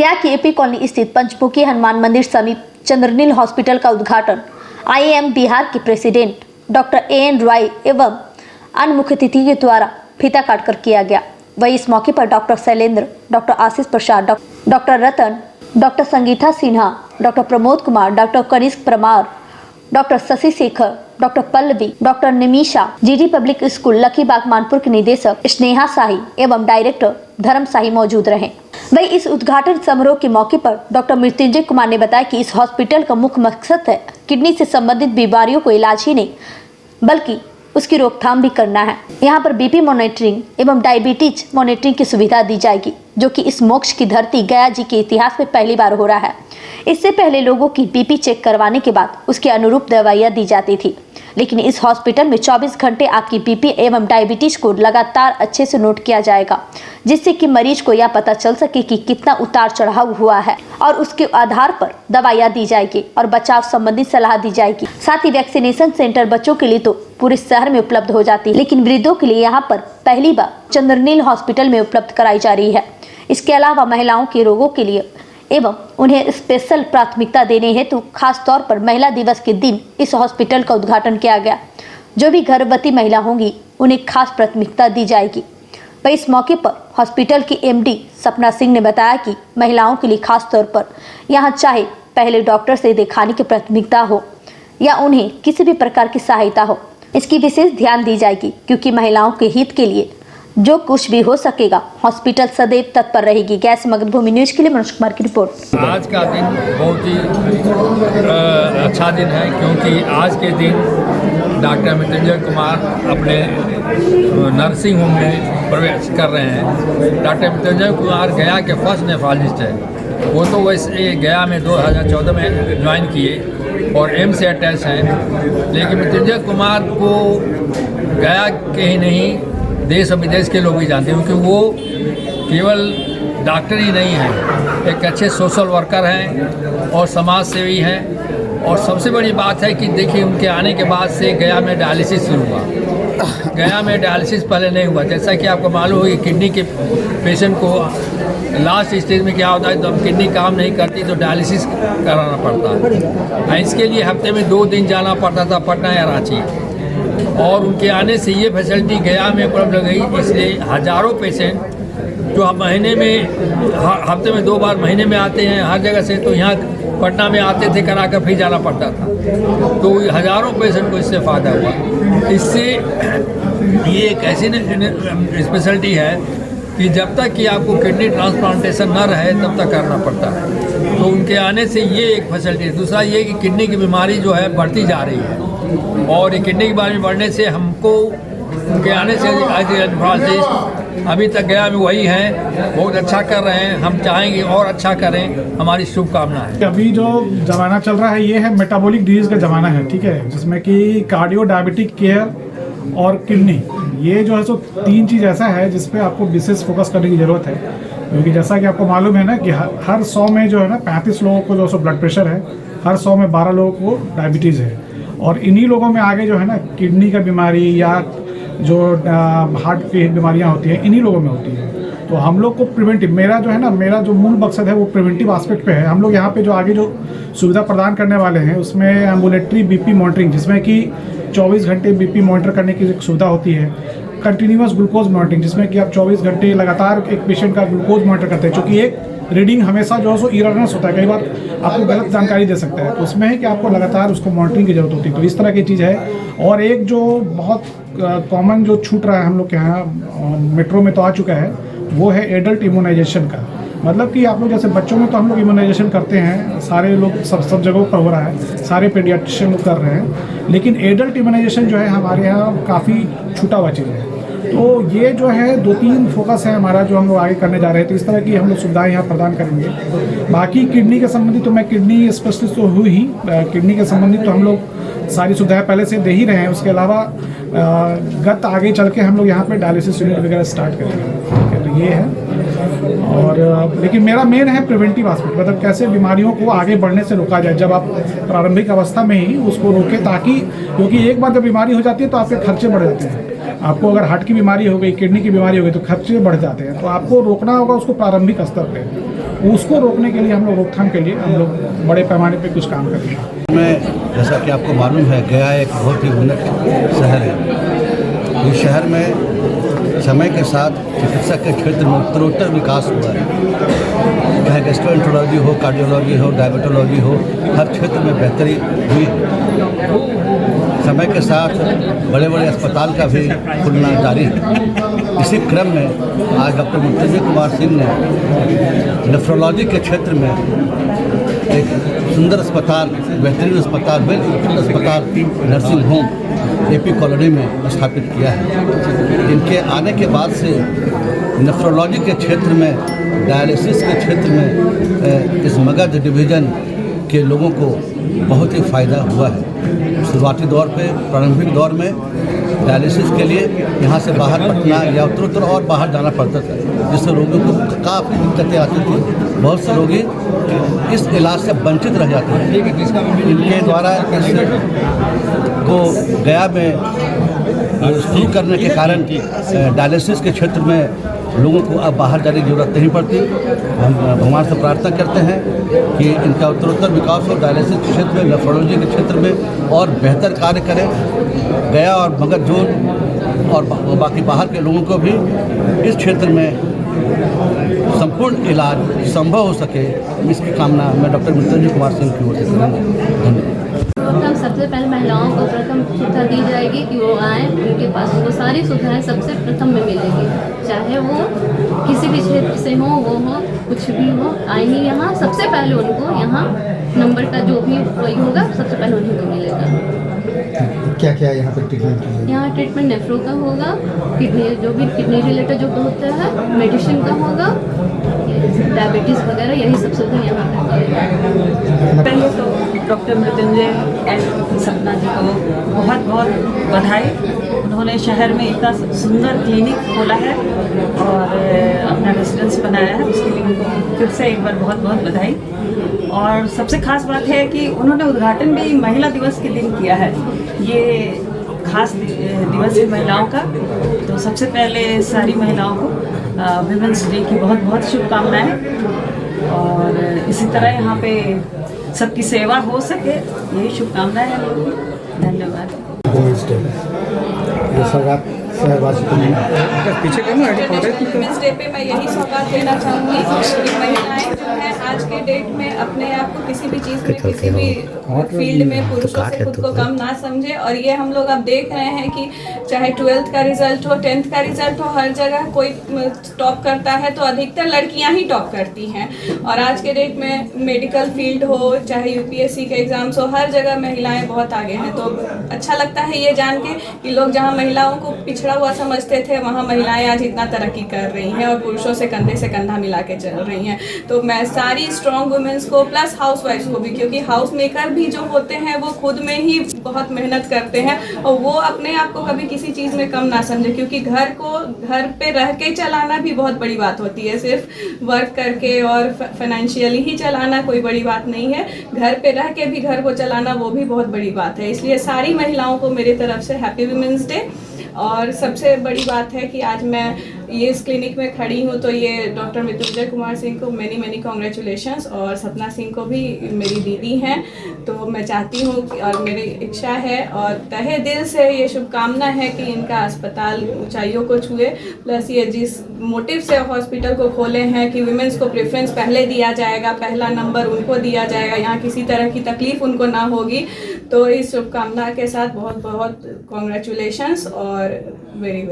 गया की AP colony स्थित पंचमुखी हनुमान मंदिर समीप चंद्रनील हॉस्पिटल का उद्घाटन IIM बिहार के प्रेसिडेंट डॉक्टर AN रॉय एवं अन्य मुख्य अतिथि के द्वारा फीता काटकर किया गया। वही इस मौके पर doctor Shailendra, doctor Ashish Prasad, doctor Ratan, doctor Sangeeta Sinha, doctor Pramod Kumar, doctor Kanishk Parmar, doctor Shashi Shekhar, doctor Pallavi, doctor Nimisha, GD public school Lakhibagh Manpur के निदेशक स्नेहा शाही एवं डायरेक्टर धर्म शाही मौजूद रहे। वही इस उद्घाटन समारोह के मौके पर डॉक्टर मृत्युंजय कुमार ने बताया कि इस हॉस्पिटल का मुख्य मकसद है किडनी से संबंधित बीमारियों को इलाज ही नहीं बल्कि उसकी रोकथाम भी करना है। यहाँ पर BP मॉनिटरिंग एवं डायबिटीज मॉनिटरिंग की सुविधा दी जाएगी, जो कि इस मोक्ष की धरती गया जी के इतिहास में पहली बार हो रहा है। इससे पहले लोगों की BP चेक करवाने के बाद उसके अनुरूप दवाइयाँ दी जाती थी, लेकिन इस हॉस्पिटल में 24 घंटे आपकी BP एवं डायबिटीज को लगातार अच्छे से नोट किया जाएगा, जिससे कि मरीज को यह पता चल सके कि कितना उतार चढ़ाव हुआ है और उसके आधार पर दवाइयाँ दी जाएगी और बचाव संबंधी सलाह दी जाएगी। साथ ही वैक्सीनेशन सेंटर बच्चों के लिए तो पूरे शहर में उपलब्ध हो जाती है, लेकिन वृद्धों के लिए यहाँ पर पहली बार चंद्रनील हॉस्पिटल में उपलब्ध कराई जा रही है। इसके अलावा महिलाओं के रोगों के लिए एवं उन्हें स्पेशल प्राथमिकता देने हेतु खास तौर पर महिला दिवस के दिन इस हॉस्पिटल का उद्घाटन किया गया। जो भी गर्भवती महिला होंगी उन्हें खास प्राथमिकता दी जाएगी। वही इस मौके पर हॉस्पिटल की MD सपना सिंह ने बताया कि महिलाओं के लिए खास तौर पर यहाँ चाहे पहले डॉक्टर से दिखाने की प्राथमिकता हो या उन्हें किसी भी प्रकार की सहायता हो, इसकी विशेष ध्यान दी जाएगी, क्योंकि महिलाओं के हित के लिए जो कुछ भी हो सकेगा हॉस्पिटल सदैव तत्पर रहेगी। गैस मगध भूमि न्यूज के लिए मनोज कुमार की रिपोर्ट। आज का दिन बहुत ही अच्छा दिन है, क्योंकि आज के दिन डॉक्टर मृत्युंजय कुमार अपने नर्सिंग होम में प्रवेश कर रहे हैं। डॉक्टर मृत्युंजय कुमार गया के फर्स्ट नेफ्रोलॉजिस्ट है। वो तो वैसे गया में 2014 में ज्वाइन किए और एम्स से अटैच हैं, लेकिन मृत्युंजय कुमार को गया के ही नहीं देश और विदेश के लोग भी जानते हैं, क्योंकि वो केवल डॉक्टर ही नहीं हैं, एक अच्छे सोशल वर्कर हैं और समाज सेवी हैं। और सबसे बड़ी बात है कि देखिए उनके आने के बाद से गया में डायलिसिस शुरू हुआ। गया में डायलिसिस पहले नहीं हुआ। जैसा कि आपको मालूम हो कि किडनी के पेशेंट को लास्ट स्टेज में क्या होता है, जब किडनी काम नहीं करती तो डायलिसिस कराना पड़ता है। इसके लिए हफ्ते में 2 दिन जाना पड़ता था, पटना या रांची। और उनके आने से ये फैसिलिटी गया में उपलब्ध हो गई, इसलिए हज़ारों पेशेंट जो महीने में हफ्ते में 2 बार महीने में आते हैं हर जगह से, तो यहाँ पटना में आते थे, करा कर फिर जाना पड़ता था। तो हज़ारों पेशेंट को इससे फ़ायदा हुआ। इससे ये एक ऐसी स्पेशलिटी है कि जब तक कि आपको किडनी ट्रांसप्लांटेशन न रहे तब तक करना पड़ता है। तो उनके आने से ये एक फैसिलिटी है। दूसरा ये कि किडनी की बीमारी जो है बढ़ती जा रही है, और ये किडनी की बीमारी बढ़ने से हमको उनके आने से अभी तक गया में वही हैं, बहुत अच्छा कर रहे हैं। हम चाहेंगे और अच्छा करें, हमारी शुभकामना है। अभी जो ज़माना चल रहा है ये है मेटाबॉलिक डिजीज़ का ज़माना है, ठीक है, जिसमें कि कार्डियो डायबिटिक केयर और किडनी, ये जो है सो 3 चीज़ ऐसा है जिस पे आपको विशेष फोकस करने की ज़रूरत है। क्योंकि जैसा कि आपको मालूम है ना कि हर 100 में जो है ना 35 लोगों को जो सो ब्लड प्रेशर है, हर 100 में 12 लोगों को डायबिटीज़ है। और इन्हीं लोगों में आगे जो है ना किडनी का बीमारी या जो हार्ट की बीमारियां होती हैं इन्हीं लोगों में होती है। तो हम लोग को प्रिवेंटिव, मेरा जो मूल मकसद है वो प्रिवेंटिव एस्पेक्ट पे है। हम लोग यहाँ पे जो आगे जो सुविधा प्रदान करने वाले हैं उसमें एम्बुलेटरी BP मॉनिटरिंग, जिसमें कि 24 घंटे BP मॉनिटर करने की सुविधा होती है। कंटिन्यूस ग्लूकोज मॉनिटरिंग, जिसमें कि आप 24 घंटे लगातार एक पेशेंट का ग्लूकोज मॉनिटर करते हैं, क्योंकि एक रीडिंग हमेशा जो है सो इररनेस होता है, कई बार आपको गलत जानकारी दे सकता है। तो उसमें है कि आपको लगातार उसको मॉनिटरिंग की जरूरत होती है। तो इस तरह की चीज़ है। और एक जो बहुत कॉमन जो छूट रहा है हम लोग के यहाँ मेट्रो में तो आ चुका है, वो है एडल्ट इम्यूनाइजेशन का। मतलब कि आप लोग जैसे बच्चों में तो हम लोग इम्यूनाइजेशन करते हैं, सारे लोग सब जगहों पर हो रहा है, सारे पीडियाट्रिशियन लोग कर रहे हैं, लेकिन एडल्ट इम्यूनाइजेशन जो है हमारे यहाँ काफ़ी छूटा हुआ चीज़ है। तो ये जो है 2-3 फोकस है हमारा जो हम लोग आगे करने जा रहे हैं। तो इस तरह की हम लोग सुविधाएं यहाँ प्रदान करेंगे। बाकी किडनी के संबंधित तो मैं किडनी स्पेशलिस्ट तो हूँ ही, किडनी के संबंधित तो हम लोग सारी सुविधाएं पहले से दे ही रहे हैं। उसके अलावा आगे चल के हम लोग यहाँ पे डायलिसिस यूनिट वगैरह स्टार्ट करेंगे। ठीक है, तो ये है। और लेकिन मेरा मेन है प्रिवेंटिव एस्पेक्ट, मतलब कैसे बीमारियों को आगे बढ़ने से रोका जाए जब आप प्रारंभिक अवस्था में ही उसको रोके, ताकि क्योंकि एक बार जब बीमारी हो जाती है तो आपके खर्चे बढ़ जाते हैं। आपको अगर हार्ट की बीमारी हो गई, किडनी की बीमारी हो गई तो खर्चे बढ़ जाते हैं, तो आपको रोकना होगा उसको प्रारंभिक स्तर पे। उसको रोकने के लिए हम लोग, रोकथाम के लिए हम लोग बड़े पैमाने पे कुछ काम करेंगे। में जैसा कि आपको मालूम है, गया एक बहुत ही उन्नत शहर है। इस शहर में समय के साथ चिकित्सा के क्षेत्र में उत्तरोत्तर विकास हुआ है। चाहे गैस्ट्रोएंटरोलॉजी हो, कार्डियोलॉजी हो, डायबिटोलॉजी हो, हर क्षेत्र में बेहतरी हुई है। समय के साथ बड़े बड़े अस्पताल का भी खुलना जारी है। इसी क्रम में आज डॉक्टर मृत्युंजय कुमार सिंह ने नेफ्रोलॉजी के क्षेत्र में एक सुंदर अस्पताल, बेहतरीन अस्पताल, वेल इक्विप्ड अस्पताल, नर्सिंग होम एपी कॉलोनी में स्थापित किया है। इनके आने के बाद से नेफ्रोलॉजी के क्षेत्र में, डायलिसिस के क्षेत्र में इस मगध डिवीज़न के लोगों को बहुत ही फ़ायदा हुआ है। शुरुआती दौर पे, प्रारंभिक दौर में डायलिसिस के लिए यहाँ से बाहर पटना या उत्तरोत्तर और बाहर जाना पड़ता था, जिससे रोगियों को काफ़ी दिक्कतें आती थी। बहुत से रोगी इस इलाज से वंचित रह जाते हैं। इनके द्वारा इस को गया में शुरू करने के कारण डायलिसिस के क्षेत्र में लोगों को अब बाहर जाने की जरूरत नहीं पड़ती। हम भगवान से प्रार्थना करते हैं कि इनका उत्तरोत्तर विकास हो, डायलिसिस के क्षेत्र में, नेफ्रोलॉजी के क्षेत्र में और बेहतर कार्य करें। गया और मगध जोन और बाकी बाहर के लोगों को भी इस क्षेत्र में संपूर्ण इलाज संभव हो सके, इसकी कामना मैं डॉक्टर मृत्युंजय कुमार सिंह की ओर से करूँगा। धन्यवाद। प्रोग्राम सबसे पहले महिलाओं को प्रथम सुविधा दी जाएगी कि वो आएँ, उनके पास वो सारी सुविधाएं सबसे प्रथम में मिलेगी, चाहे वो किसी भी क्षेत्र से हो, वो हो, कुछ भी हो, आएंगी यहाँ। सबसे पहले उनको यहाँ नंबर का जो भी वही होगा सबसे पहले उन्हीं को मिलेगा। क्या क्या यहाँ पर ट्रीटमेंट? यहाँ ट्रीटमेंट नेफ्रो का होगा, किडनी जो भी किडनी रिलेटेड जो होता है, मेडिसिन का होगा, डायबिटीज़ वगैरह, यही सब सुविधा यहाँ पर। पहले तो डॉक्टर मृत्युंजय एंड सपना जी को बहुत बहुत बधाई। उन्होंने शहर में इतना सुंदर क्लिनिक खोला है और अपना रेसिडेंस बनाया है, उसके लिए उनको फिर से एक बार बहुत बहुत बधाई। और सबसे खास बात है कि उन्होंने उद्घाटन भी महिला दिवस के दिन किया है। ये खास दिवस है महिलाओं का, तो सबसे पहले सारी महिलाओं को विमेंस डे की बहुत बहुत शुभकामनाएं। और इसी तरह यहाँ पे सबकी सेवा हो सके, यही शुभकामनाएं हैं। धन्यवाद। वुमेंस डे पे मैं यही सौगात देना चाहूँगी कि महिलाएं जो है आज के डेट में अपने आप को किसी भी चीज़ में, किसी भी फील्ड में पुरुषों से खुद को कम ना समझे। और ये हम लोग अब देख रहे हैं कि चाहे 12th का रिजल्ट हो, 10th का रिजल्ट हो, हर जगह कोई टॉप करता है तो अधिकतर लड़कियां ही टॉप करती हैं। और आज के डेट में मेडिकल फील्ड हो, चाहे यूपीएससी के एग्जाम्स हो, हर जगह महिलाएं बहुत आगे हैं। तो अच्छा लगता है ये जान के कि लोग जहाँ महिलाओं को पिछड़ा हुआ समझते थे, वहाँ महिलाएं आज इतना तरक्की कर रही हैं और पुरुषों से कंधे से कंधा मिला के चल रही हैं। तो मैं सारी स्ट्रॉन्ग वुमेन्स को, प्लस हाउस वाइफ्स को भी, क्योंकि हाउस मेकर भी जो होते हैं वो खुद में ही बहुत मेहनत करते हैं और वो अपने आप को कभी किसी चीज़ में कम ना समझे, क्योंकि घर को घर पे रह के चलाना भी बहुत बड़ी बात होती है। सिर्फ वर्क करके और फाइनेंशियली ही चलाना कोई बड़ी बात नहीं है, घर पे रह के भी घर को चलाना वो भी बहुत बड़ी बात है। इसलिए सारी महिलाओं को मेरी तरफ से हैप्पी वुमेंस डे। और सबसे बड़ी बात है कि आज मैं ये इस क्लिनिक में खड़ी हूँ तो ये डॉक्टर मृत्युंजय कुमार सिंह को मैनी कॉन्ग्रेचुलेशंस, और सपना सिंह को भी मेरी दीदी हैं। तो मैं चाहती हूँ और मेरी इच्छा है और तहे दिल से ये शुभकामना है कि इनका अस्पताल ऊंचाइयों को छुए, प्लस ये जिस मोटिव से हॉस्पिटल को खोले हैं कि वुमेंस को प्रेफरेंस पहले दिया जाएगा, पहला नंबर उनको दिया जाएगा, यहाँ किसी तरह की तकलीफ उनको ना होगी। तो इस शुभकामना के साथ बहुत बहुत कॉन्ग्रेचुलेशंस और वेरी